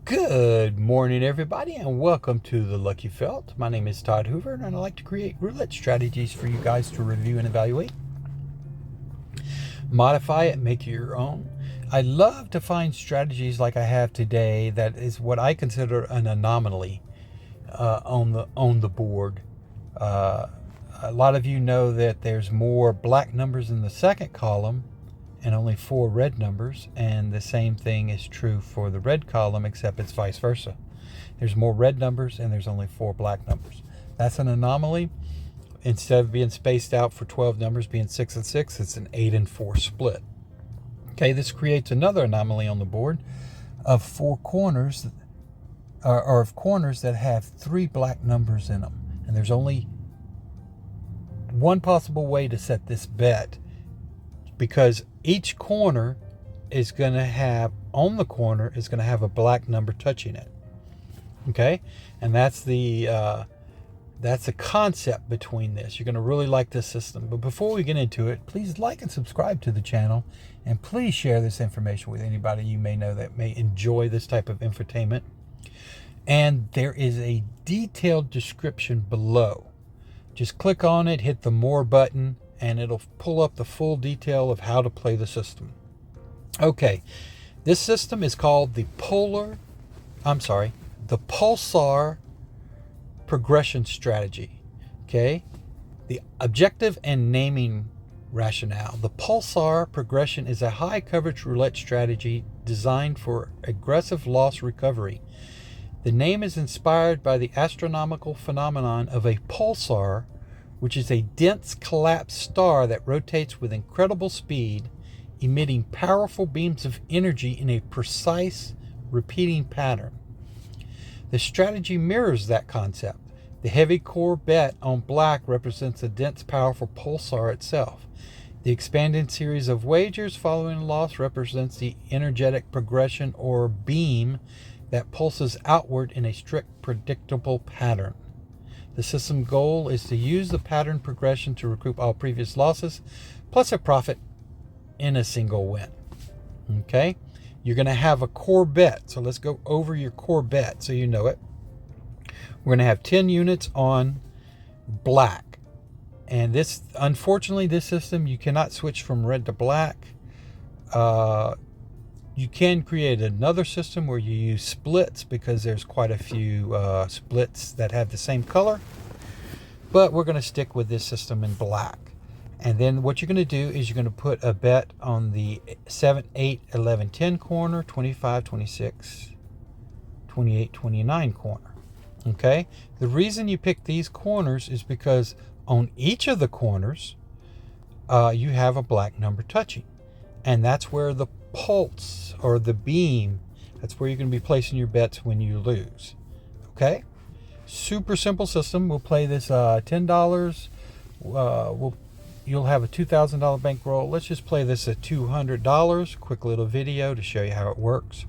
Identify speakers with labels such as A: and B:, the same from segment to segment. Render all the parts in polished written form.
A: Good morning, everybody, and welcome to the Lucky Felt. My name is Todd Hoover, and I like to create roulette strategies for you guys to review and evaluate. Modify it, make it your own. I love to find strategies like I have today that is what I consider an anomaly on the board. A lot of you know that there's more black numbers in the second column and only 4 red numbers, and the same thing is true for the red column, except it's vice versa. There's more red numbers and there's only 4 black numbers. That's an anomaly. Instead of being spaced out for 12 numbers being 6 and 6, it's an 8 and 4 split. Okay, this creates another anomaly on the board of 4 corners, or of corners that have 3 black numbers in them. And there's only one possible way to set this bet, because each corner is going to have, on the corner, is going to have a black number touching it. Okay? And that's the concept between this. You're going to really like this system. But before we get into it, please like and subscribe to the channel. And please share this information with anybody you may know that may enjoy this type of infotainment. And there is a detailed description below. Just click on it, hit the More button, and it'll pull up the full detail of how to play the system. Okay, this system is called the Pulsar Progression strategy. Okay, the objective and naming rationale. The Pulsar Progression is a high coverage roulette strategy designed for aggressive loss recovery. The name is inspired by the astronomical phenomenon of a pulsar, which is a dense collapsed star that rotates with incredible speed, emitting powerful beams of energy in a precise, repeating pattern. The strategy mirrors that concept. The heavy core bet on black represents a dense, powerful pulsar itself. The expanding series of wagers following a loss represents the energetic progression or beam that pulses outward in a strict, predictable pattern. The system goal is to use the pattern progression to recoup all previous losses, plus a profit in a single win. Okay? You're going to have a core bet. So let's go over your core bet so you know it. We're going to have 10 units on black. And this, unfortunately, this system, you cannot switch from red to black. You can create another system where you use splits, because there's quite a few splits that have the same color. But we're going to stick with this system in black. And then what you're going to do is you're going to put a bet on the 7, 8, 11, 10 corner, 25, 26, 28, 29 corner. Okay? The reason you pick these corners is because on each of the corners, you have a black number touching. And that's where the pulse or the beam, that's where you're going to be placing your bets when you lose. Okay? Super simple system. We'll play this $10. You'll have a $2,000 bankroll. Let's just play this at $200. Quick little video to show you how it works.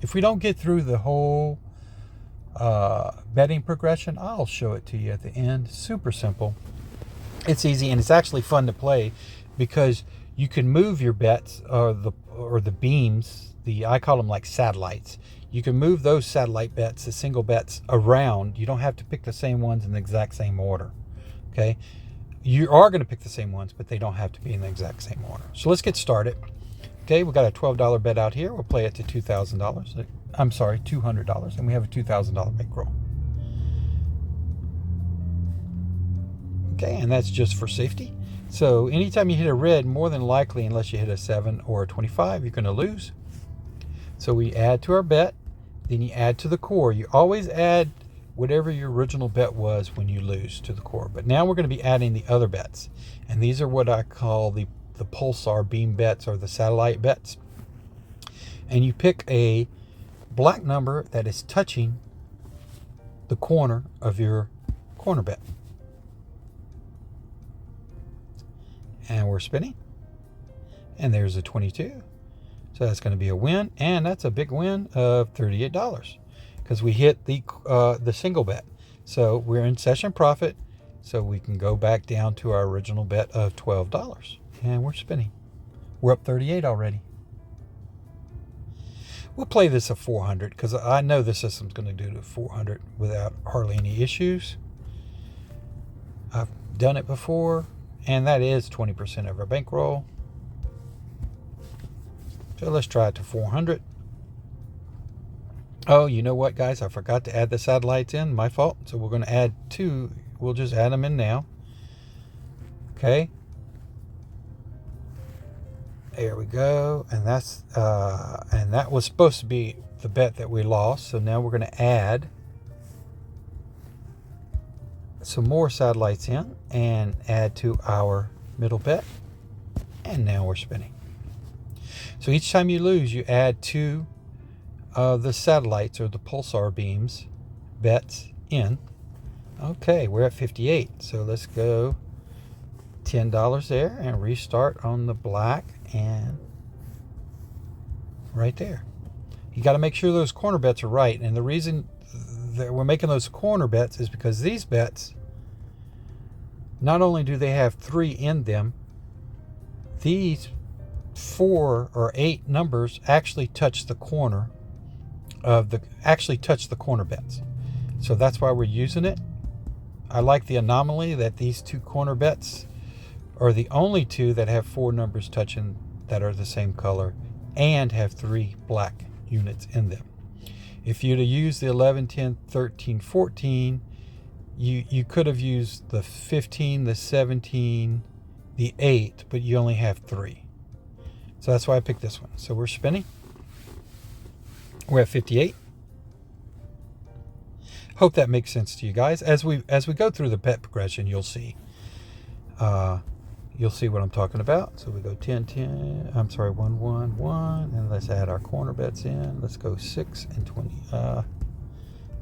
A: If we don't get through the whole betting progression, I'll show it to you at the end. Super simple. It's easy, and it's actually fun to play because you can move your bets or the beams. I call them like satellites. You can move those satellite bets, the single bets, around. You don't have to pick the same ones in the exact same order. Okay, you are going to pick the same ones, but they don't have to be in the exact same order. So let's get started. Okay, we've got a $12 bet out here. We'll play it to $2,000. I'm sorry, $200, and we have a $2,000 bankroll. Okay, and that's just for safety. So anytime you hit a red, more than likely, unless you hit a 7 or a 25, you're going to lose. So we add to our bet, then you add to the core. You always add whatever your original bet was when you lose to the core. But now we're going to be adding the other bets. And these are what I call the pulsar beam bets, or the satellite bets. And you pick a black number that is touching the corner of your corner bet. And we're spinning. And there's a 22. So that's going to be a win. And that's a big win of $38. Because we hit the single bet. So we're in session profit. So we can go back down to our original bet of $12. And we're spinning. We're up 38 already. We'll play this at 400 because I know the system's going to do to 400 without hardly any issues. I've done it before, and that is 20% of our bankroll. So let's try it to 400. Oh, you know what, guys? I forgot to add the satellites in. My fault. So we're going to add 2. We'll just add them in now. Okay. There we go. And that's and that was supposed to be the bet that we lost. So now we're going to add some more satellites in and add to our middle bet. And now we're spinning. So each time you lose, you add 2 of the satellites or the pulsar beams bets in. Okay, we're at 58. So let's go $10 there and restart on the black and right there. You got to make sure those corner bets are right. And the reason that we're making those corner bets is because these bets, not only do they have 3 in them, these 4 or 8 numbers actually touch the corner of the corner bets. So that's why we're using it. I like the anomaly that these 2 corner bets are the only 2 that have 4 numbers touching that are the same color and have 3 black units in them. If you'd have used the 11, 10, 13, 14, you could have used the 15, the 17, the 8, but you only have 3. So that's why I picked this one. So we're spinning. We're at 58. Hope that makes sense to you guys. As we go through the bet progression, you'll see. You'll see what I'm talking about. So we go 10, 10. I'm sorry, 1, 1, 1, and let's add our corner bets in. Let's go 6 and 20.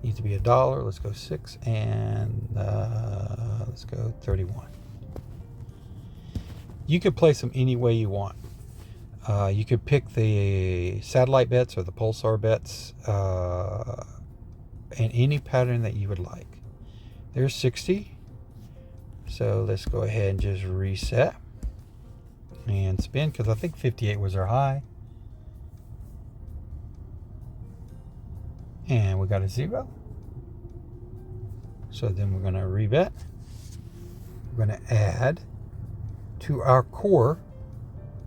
A: Needs to be $1. Let's go 6 and let's go 31. You could place them any way you want. You could pick the satellite bets or the pulsar bets in any pattern that you would like. There's 60. So let's go ahead and just reset and spin because I think 58 was our high. And we got a 0. So then we're going to rebet. We're going to add to our core,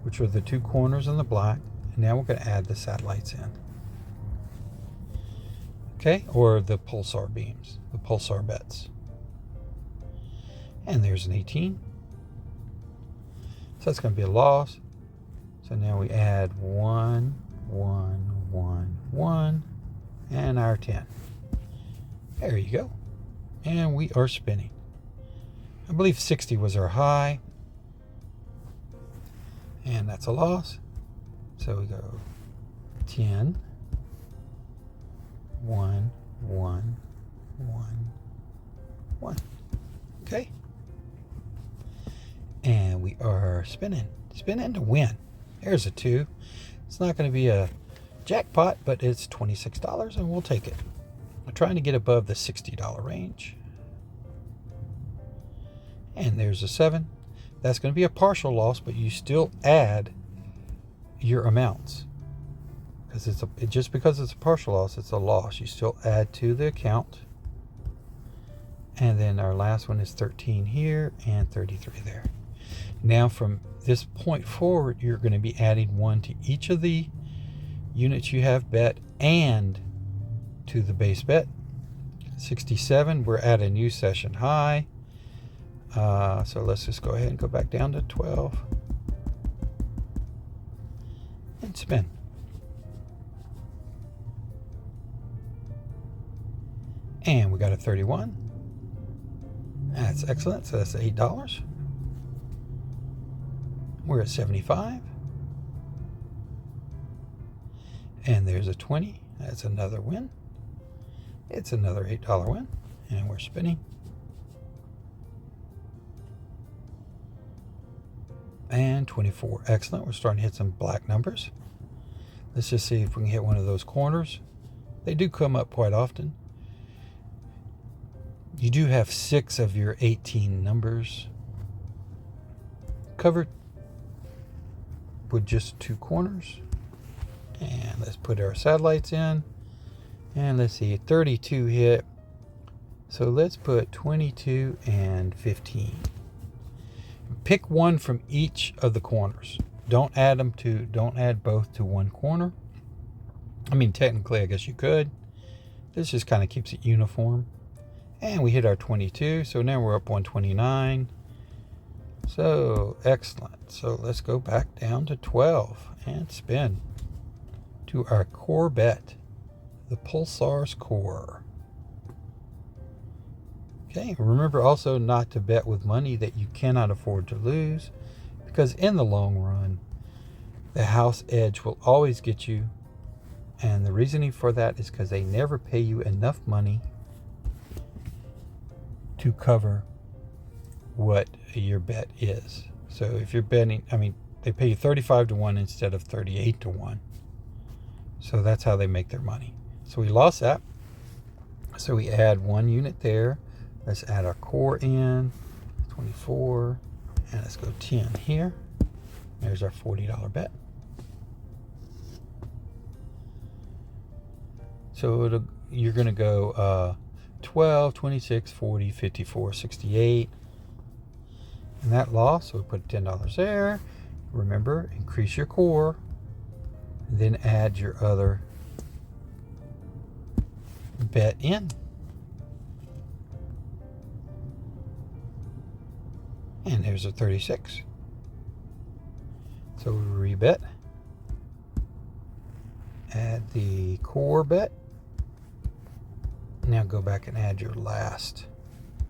A: which are the 2 corners in the black. And now we're going to add the satellites in. Okay, or the pulsar beams, the pulsar bets. And there's an 18. So that's going to be a loss. So now we add 1, 1, 1, 1, and our 10. There you go. And we are spinning. I believe 60 was our high. And that's a loss. So we go 10, 1, 1, 1, 1. Okay. And we are spinning to win. There's a 2. It's not going to be a jackpot, but it's $26 and we'll take it. We're trying to get above the $60 range. And there's a 7. That's going to be a partial loss, but you still add your amounts. Because just because it's a partial loss, it's a loss. You still add to the account. And then our last one is 13 here and 33 there. Now from this point forward, you're going to be adding 1 to each of the units you have bet and to the base bet. 67, we're at a new session high. So let's just go ahead and go back down to 12 and spin. And we got a 31. That's excellent. So that's $8. We're at 75. And there's a 20. That's another win. It's another $8 win. And we're spinning. And 24. Excellent. We're starting to hit some black numbers. Let's just see if we can hit one of those corners. They do come up quite often. You do have 6 of your 18 numbers covered with just 2 corners. And let's put our satellites in. And let's see, 32 hit. So let's put 22 and 15. Pick one from each of the corners. Don't add both to one corner. I mean, technically, I guess you could. This just kind of keeps it uniform. And we hit our 22, so now we're up 129. So, excellent. So let's go back down to 12 and spin to our core bet, the Pulsar's core. Okay, remember also not to bet with money that you cannot afford to lose, because in the long run, the house edge will always get you. And the reasoning for that is because they never pay you enough money to cover what your bet is. So if you're betting, I mean, they pay you 35 to 1 instead of 38 to 1. So that's how they make their money. So we lost that. So we add 1 unit there. Let's add our core in, 24, and let's go 10 here. There's our $40 bet. So you're going to go 12, 26, 40, 54, 68. And that loss, so we put $10 there. Remember, increase your core, and then add your other bet in. And there's a 36. So we rebet. Add the core bet. Now go back and add your last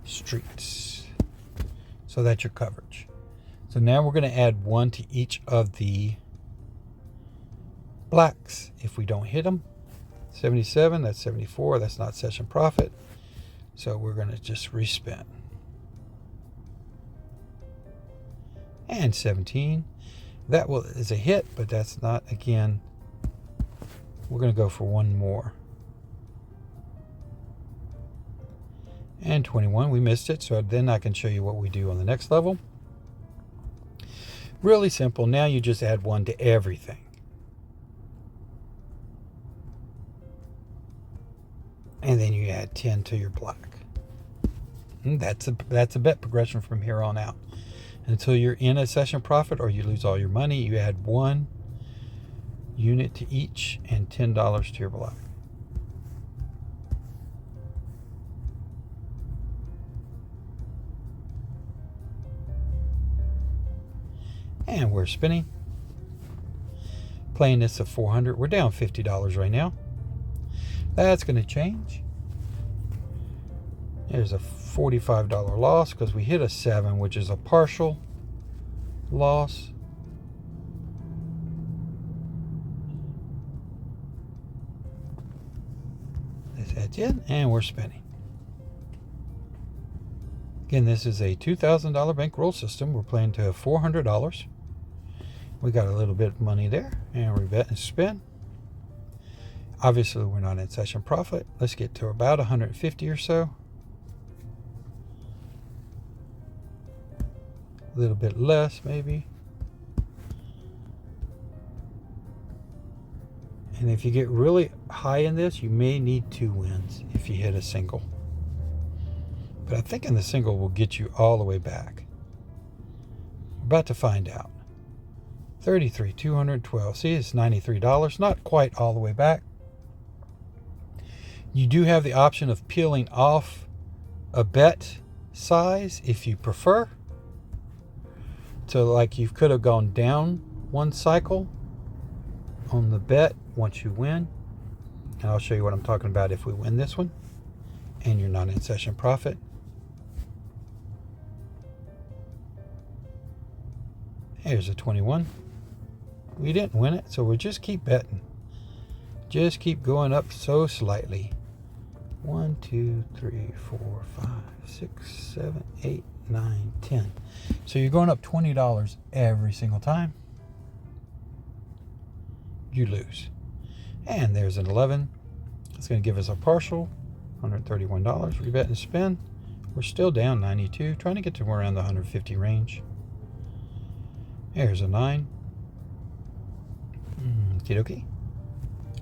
A: streets. So that's your coverage. So now we're going to add 1 to each of the blacks. If we don't hit them, 77, that's 74. That's not session profit. So we're going to just respin. And 17. That is a hit, but that's not, again, we're going to go for 1 more. And 21, we missed it, so then I can show you what we do on the next level. Really simple. Now you just add 1 to everything. And then you add 10 to your black. And that's a bet progression from here on out. Until you're in a session profit or you lose all your money, you add 1 unit to each and $10 to your black. And we're spinning. Playing this at 400. We're down $50 right now. That's going to change. There's a $45 loss because we hit a 7, which is a partial loss. That's it, and we're spinning. Again, this is a $2,000 bankroll system. We're playing to $400. We got a little bit of money there, and we bet and spin. Obviously, we're not in session profit. Let's get to about 150 or so. A little bit less, maybe. And if you get really high in this, you may need 2 wins if you hit a single. But I think in the single will get you all the way back. We're about to find out. 33, 212. See, it's $93. Not quite all the way back. You do have the option of peeling off a bet size if you prefer. So like you could have gone down 1 cycle on the bet once you win. And I'll show you what I'm talking about if we win this one and you're not in session profit. Here's a 21. We didn't win it, so we'll just keep betting. Just keep going up so slightly. 1, 2, 3, 4, 5, 6, 7, 8, 9, 10. So you're going up $20 every single time. You lose. And there's an 11. It's going to give us a partial, $131. Rebet and spin. We're still down 92, trying to get to around the 150 range. There's a 9. Okie dokie.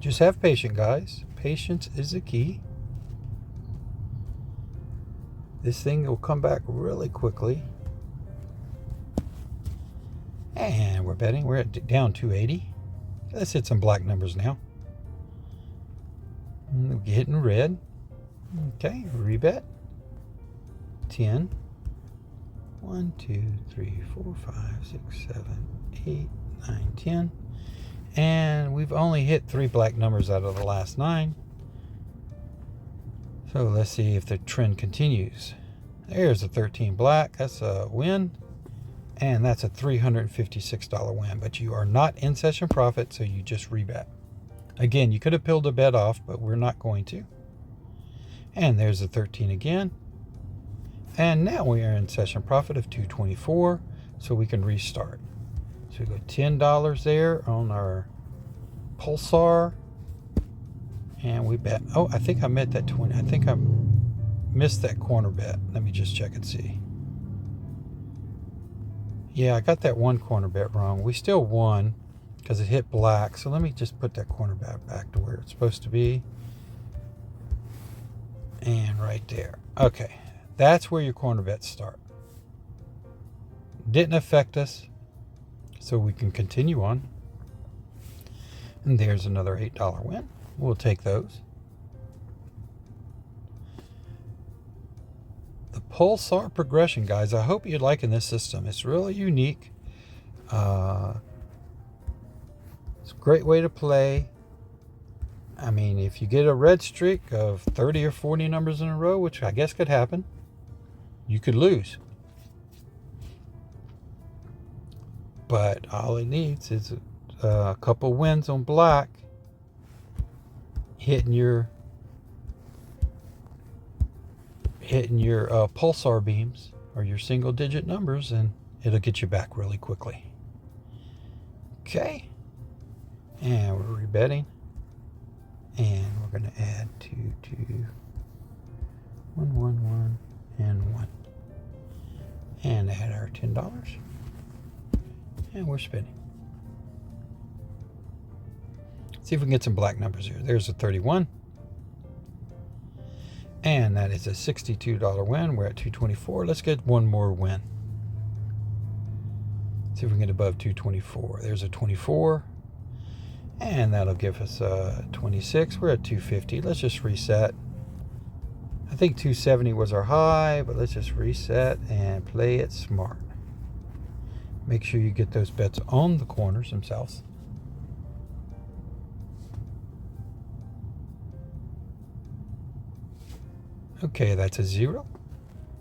A: Just have patience, guys. Patience is the key. This thing will come back really quickly. And we're betting. We're at down 280. Let's hit some black numbers now. We're hitting red. Okay, rebet. 10. 1, 2, 3, 4, 5, 6, 7, 8, 9, 10. And we've only hit 3 black numbers out of the last 9. So let's see if the trend continues. There's a 13 black. That's a win. And that's a $356 win. But you are not in session profit, so you just rebet. Again, you could have peeled a bet off, but we're not going to. And there's a 13 again. And now we are in session profit of 224, so we can restart. So we go $10 there on our Pulsar. And we bet. Oh, I think I met that 20. I think I missed that corner bet. Let me just check and see. Yeah, I got that one corner bet wrong. We still won because it hit black. So let me just put that corner bet back to where it's supposed to be. And right there. Okay. That's where your corner bets start. Didn't affect us. So we can continue on. And there's another $8 win. We'll take those. The Pulsar Progression, guys. I hope you're liking this system. It's really unique. It's a great way to play. I mean, if you get a red streak of 30 or 40 numbers in a row, which I guess could happen, you could lose. But all it needs is a couple wins on black, hitting your pulsar beams or your single digit numbers, and it'll get you back really quickly. Okay, and we're rebetting, and we're going to add 2, 2, 1, 1, 1, and 1, and add our $10, and we're spinning. See if we can get some black numbers here. There's a 31. And that is a $62 win. We're at 224. Let's get one more win. See if we can get above 224. There's a 24. And that'll give us a 26. We're at 250. Let's just reset. I think 270 was our high, but let's just reset and play it smart. Make sure you get those bets on the corners themselves. Okay, that's a 0.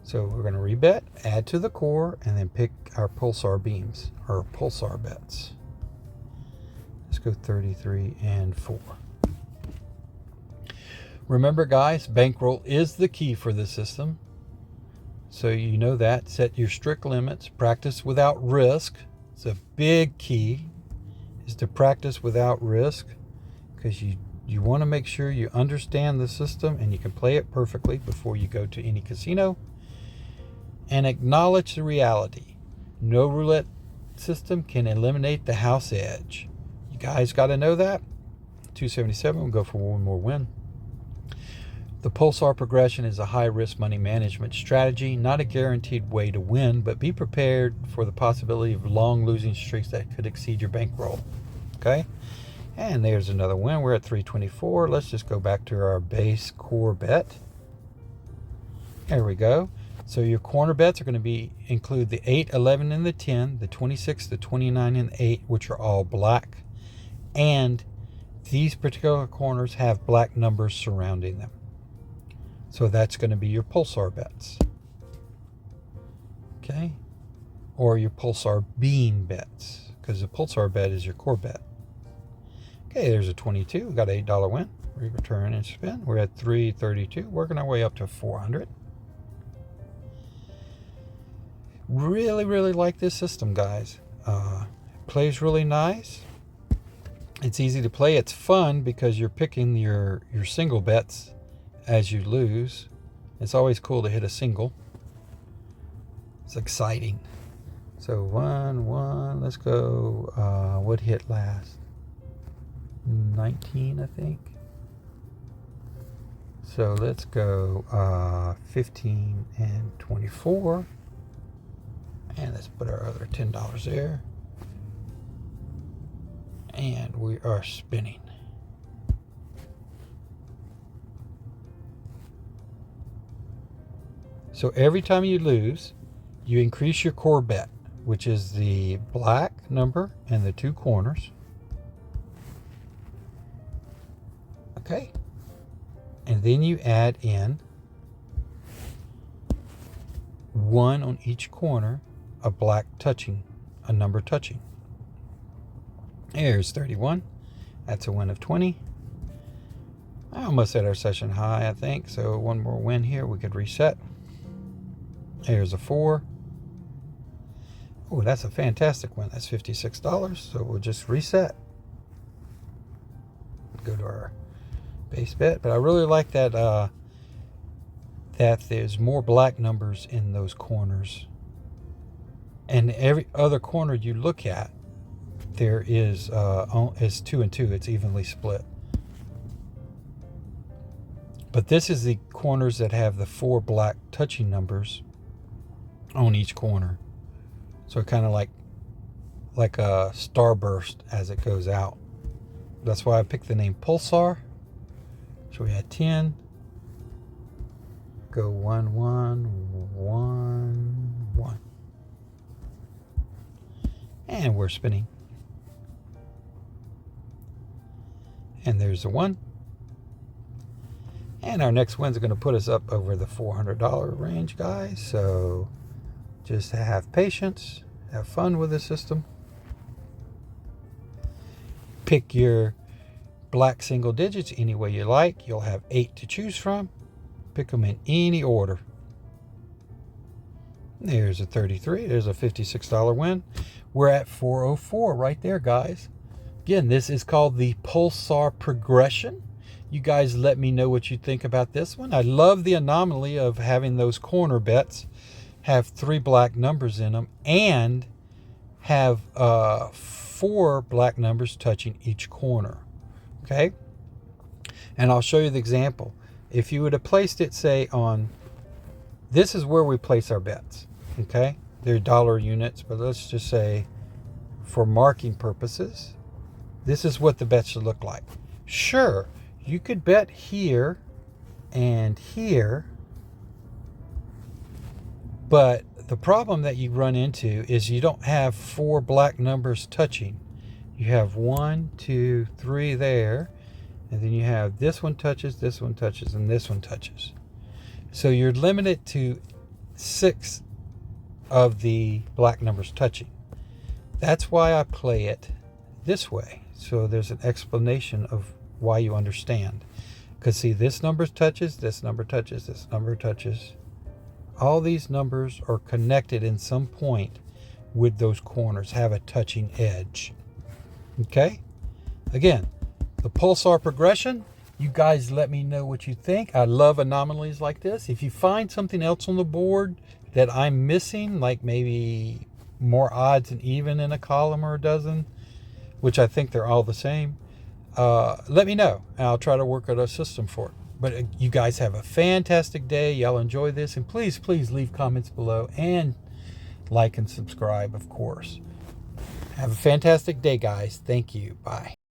A: So we're going to rebet, add to the core, and then pick our pulsar beams, or pulsar bets. Let's go 33 and 4. Remember, guys, bankroll is the key for this system. So you know that. Set your strict limits. Practice without risk. It's a big key, is to practice without risk, because you want to make sure you understand the system and you can play it perfectly before you go to any casino. And acknowledge the reality. No roulette system can eliminate the house edge. You guys got to know that. 277, we'll go for one more win. The Pulsar Progression is a high-risk money management strategy, not a guaranteed way to win, but be prepared for the possibility of long losing streaks that could exceed your bankroll. Okay? And there's another win. We're at 324. Let's just go back to our base core bet. There we go. So your corner bets are going to include the 8, 11, and the 10, the 26, the 29, and the 8, which are all black. And these particular corners have black numbers surrounding them. So that's going to be your pulsar bets. Okay? Or your pulsar beam bets, because the pulsar bet is your core bet. Okay, there's a 22. We got an $8 win. We return and spin. We're at 332, working our way up to 400. Really, really like this system, guys. It plays really nice. It's easy to play. It's fun because you're picking your single bets as you lose. It's always cool to hit a single. It's exciting. So 1, 1. Let's go. What hit last? 19, I think. So let's go 15 and 24. And let's put our other $10 there. And we are spinning. So every time you lose, you increase your core bet, which is the black number and the two corners. Okay. And then you add in 1 on each corner, a black touching, a number touching. There's 31. That's a win of 20. I almost hit our session high, I think. So one more win here, we could reset. Here's a 4. Oh, that's a fantastic win. That's $56. So we'll just reset. Go to our base bet. But I really like that that there's more black numbers in those corners. And every other corner you look at, there is 2 and 2. It's evenly split. But this is the corners that have the 4 black touching numbers on each corner. So kind of like a starburst as it goes out. That's why I picked the name Pulsar. So we had 10. Go 1, 1, 1, 1. And we're spinning. And there's the 1. And our next win's going to put us up over the $400 range, guys. So just have patience. Have fun with the system. Pick your black single digits any way you like. You'll have 8 to choose from. Pick them in any order. There's a 33. There's a $56 win. We're at 404 right there, guys. Again, this is called the Pulsar Progression. You guys let me know what you think about this one. I love the anomaly of having those corner bets have 3 black numbers in them and have 4 black numbers touching each corner. Okay? And I'll show you the example. If you would have placed it, say, on, this is where we place our bets. Okay? They're dollar units, but let's just say for marking purposes, this is what the bet should look like. Sure, you could bet here and here, but the problem that you run into is you don't have 4 black numbers touching. You have 1, 2, 3 there, and then you have this one touches, and this one touches. So you're limited to 6 of the black numbers touching. That's why I play it this way. So there's an explanation of why you understand. Because see, this number touches, this number touches, this number touches. All these numbers are connected in some point with those corners, have a touching edge. Okay? Again, the Pulsar Progression, you guys let me know what you think. I love anomalies like this. If you find something else on the board that I'm missing, like maybe more odds than even in a column or a dozen, which I think they're all the same, let me know, and I'll try to work out a system for it. But you guys have a fantastic day. Y'all enjoy this, and please leave comments below and like and subscribe, of course. Have a fantastic day, guys. Thank you. Bye.